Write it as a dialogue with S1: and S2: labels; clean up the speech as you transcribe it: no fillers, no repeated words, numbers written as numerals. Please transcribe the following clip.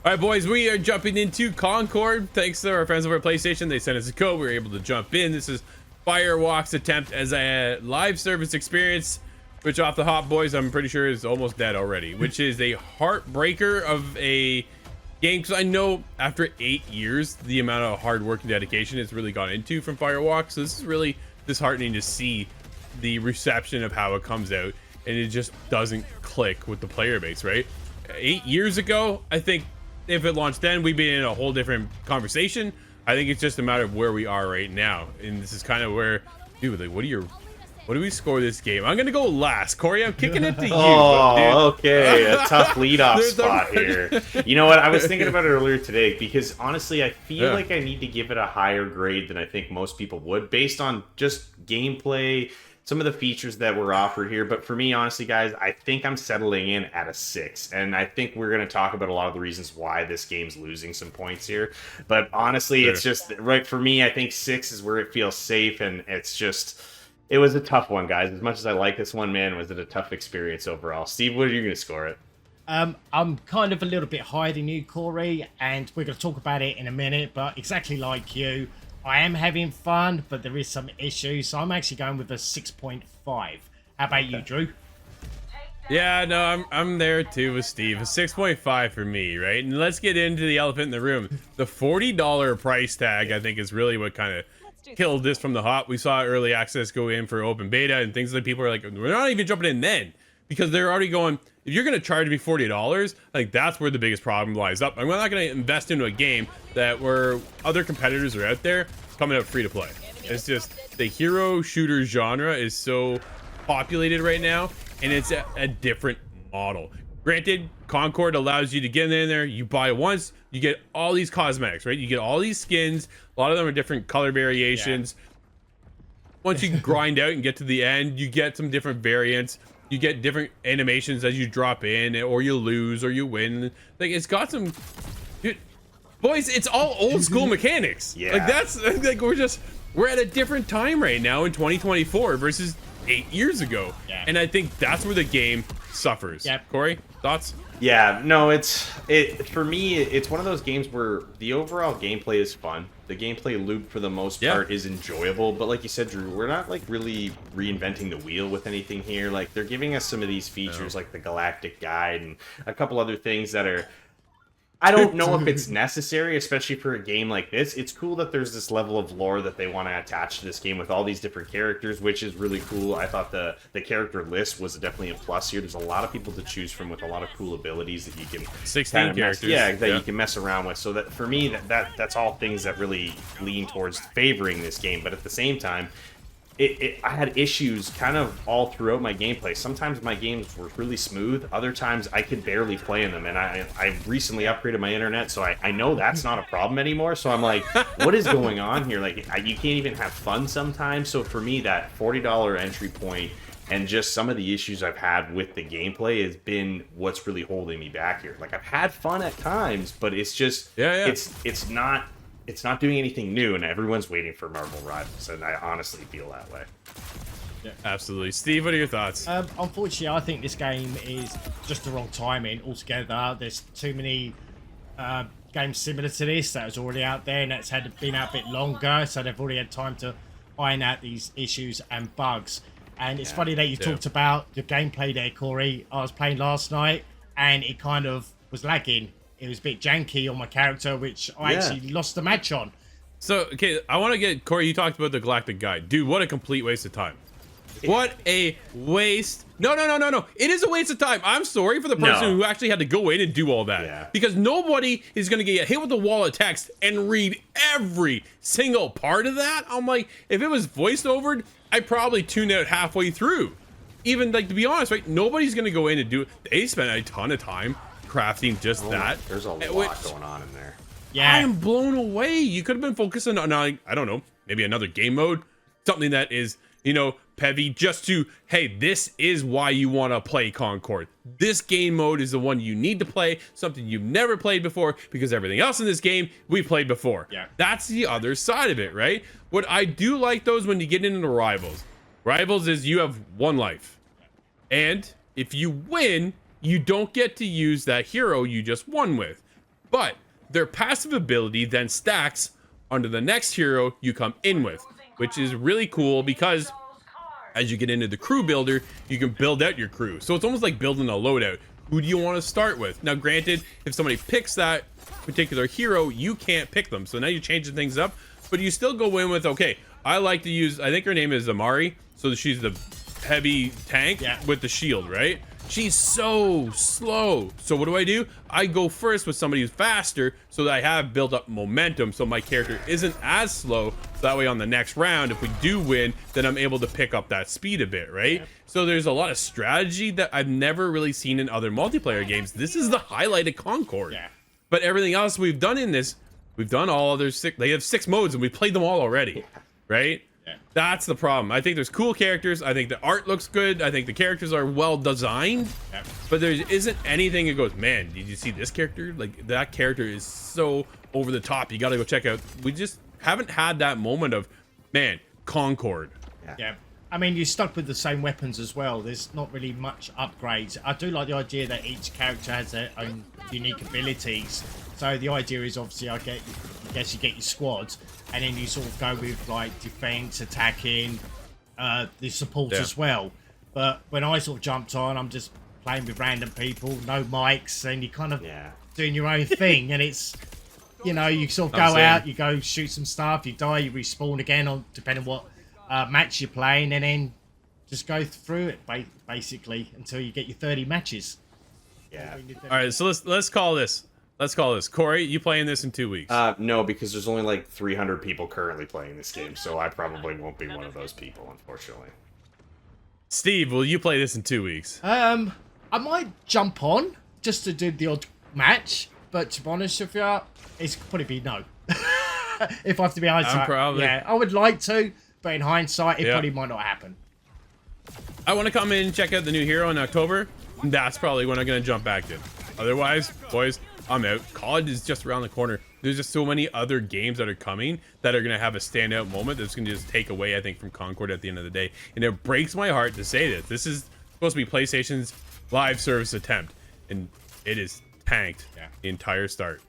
S1: All right, boys, we are jumping into Concord. Thanks to our friends over at PlayStation. They sent us a code. We were able to jump in. This is Firewalk's attempt as a live service experience, which off the hop, boys, I'm pretty sure is almost dead already, which is a heartbreaker of a game. Because I know after 8 years, the amount of hard work and dedication it's really gone into from Firewalk. So this is really disheartening to see the reception of how it comes out. And it just doesn't click with the player base, right? 8 years ago, I think if it launched then, we'd be in a whole different conversation. I think it's just a matter of where we are right now, and this is kind of where, dude, like, what do we score this game? I'm gonna go last. Cory, I'm kicking it to you.
S2: Oh, okay, a tough leadoff spot here. You know what? I was thinking about it earlier today because honestly, I feel like I need to give it a higher grade than I think most people would, based on just gameplay, some of the features that were offered here. But for me, honestly, guys, I think I'm settling in at a 6. And I think we're going to talk about a lot of the reasons why this game's losing some points here. But honestly, it's just, right, for me, I think 6 is where it feels safe. And it's just, it was a tough one, guys. As much as I like this one, man, was it a tough experience overall. Steve, what are you going to score it?
S3: I'm kind of a little bit higher than you, Cory, and we're going to talk about it in a minute. But exactly like you, I am having fun, but there is some issues, so I'm actually going with a 6.5. How about you, Drew?
S1: Yeah, no, I'm there too with Steve. A 6.5 for me, right? And let's get into the elephant in the room. The $40 price tag, I think, is really what kind of killed this from the hop. We saw early access go in for open beta and things that people are like, we're not even jumping in then, because they're already going, if you're going to charge me $40, I think that's where the biggest problem lies up. I'm not going to invest into a game that where other competitors are out there coming out free to play. It's just the hero shooter genre is so populated right now, and it's a different model. Granted, Concord allows you to get in there, you buy once, you get all these cosmetics, right? You get all these skins, a lot of them are different color variations. Once you grind out and get to the end, you get some different variants. You get different animations as you drop in, or you lose, or you win. Like, it's got some, dude, boys, it's all old school mechanics.
S2: Yeah.
S1: Like, that's like, we're at a different time right now in 2024 versus 8 years ago.
S3: Yeah.
S1: And I think that's where the game suffers.
S3: Yep.
S1: Cory, thoughts?
S2: Yeah, no, for me, it's one of those games where the overall gameplay is fun. The gameplay loop, for the most part, is enjoyable. But like you said, Drew, we're not like really reinventing the wheel with anything here. Like, they're giving us some of these features, like the Galactic Guide and a couple other things that are, I don't know if it's necessary, especially for a game like this. It's cool that there's this level of lore that they want to attach to this game with all these different characters, which is really cool. I thought the character list was definitely a plus here. There's a lot of people to choose from with a lot of cool abilities that you can
S1: 16 characters.
S2: You can mess around with. So that, for me, that's all things that really lean towards favoring this game. But at the same time, I had issues kind of all throughout my gameplay. Sometimes my games were really smooth. Other times I could barely play in them. And I recently upgraded my internet, so I know that's not a problem anymore. So I'm like, what is going on here? Like, you can't even have fun sometimes. So for me, that $40 entry point and just some of the issues I've had with the gameplay has been what's really holding me back here. Like, I've had fun at times, but it's just, it's not doing anything new, and everyone's waiting for Marvel Rivals, and I honestly feel that way.
S1: Yeah, absolutely. Steve, what are your thoughts?
S3: Unfortunately, I think this game is just the wrong timing altogether. There's too many games similar to this that was already out there, and that's been out a bit longer, so they've already had time to iron out these issues and bugs. And it's funny that you talked about the gameplay there, Cory. I was playing last night, and it kind of was lagging. It was a bit janky on my character, which I actually lost the match on.
S1: So, okay, I want to get, Cory, you talked about the Galactic Guide. Dude, what a complete waste of time. What a waste. No. It is a waste of time. I'm sorry for the person who actually had to go in and do all that. Yeah. Because nobody is going to get hit with a wall of text and read every single part of that. I'm like, if it was voiced over, I'd probably tune out halfway through. Even, like, to be honest, right? Nobody's going to go in and do it. They spent a ton of time crafting just that.
S2: There's a lot going on in there.
S3: Yeah,
S1: I am blown away. You could have been focusing on, I don't know, maybe another game mode, something that is, you know, Pevy, just to, hey, this is why you want to play Concord. This game mode is the one you need to play, something you've never played before, because everything else in this game we played before.
S3: Yeah,
S1: that's the other side of it, right? What I do like, though, is when you get into Rivals. Rivals is you have one life, and if you win, you don't get to use that hero you just won with. But their passive ability then stacks onto the next hero you come in with, which is really cool because as you get into the crew builder, you can build out your crew. So it's almost like building a loadout. Who do you want to start with? Now, granted, if somebody picks that particular hero, you can't pick them. So now you're changing things up, but you still go in with, okay, I like to use, I think her name is Amari. So she's the heavy tank with the shield, right? She's so slow. So what do? I go first with somebody who's faster so that I have built up momentum so my character isn't as slow. So that way on the next round, if we do win, then I'm able to pick up that speed a bit, right? Yeah. So there's a lot of strategy that I've never really seen in other multiplayer games. This is the highlight of Concord. Yeah. But everything else we've done in this, we've done all other 6, they have 6 modes and we played them all already, right? Yeah. That's the problem. I think there's cool characters. I think the art looks good. I think the characters are well designed. Yeah. But there isn't anything that goes, man, did you see this character? Like, that character is so over the top. You got to go check out. We just haven't had that moment of, man, Concord.
S3: Yeah. I mean, you're stuck with the same weapons as well. There's not really much upgrades. I do like the idea that each character has their own unique abilities. So the idea is obviously, I guess you get your squads, and then you sort of go with like defense, attacking, the support as well. But when I sort of jumped on, I'm just playing with random people, no mics, and you're kind of doing your own thing. And it's, you know, you sort of go out, you go shoot some stuff, you die, you respawn again, on depending on what match you're playing, and then just go through it basically until you get your 30 matches.
S2: Yeah.
S1: All right, so let's call this. Let's call this. Corey, you playing this in 2 weeks?
S2: No, because there's only like 300 people currently playing this game, so I probably won't be one of those people, unfortunately.
S1: Steve, will you play this in 2 weeks?
S3: I might jump on just to do the odd match, but to be honest with you, it's probably be no. If I have to be honest, yeah, I would like to, but in hindsight, it probably might not happen.
S1: I want to come in and check out the new hero in October. That's probably when I'm going to jump back in. Otherwise, boys, I'm out. COD is just around the corner. There's just so many other games that are coming that are going to have a standout moment that's going to just take away, I think, from Concord at the end of the day. And it breaks my heart to say this. This is supposed to be PlayStation's live service attempt, and it is tanked the entire start.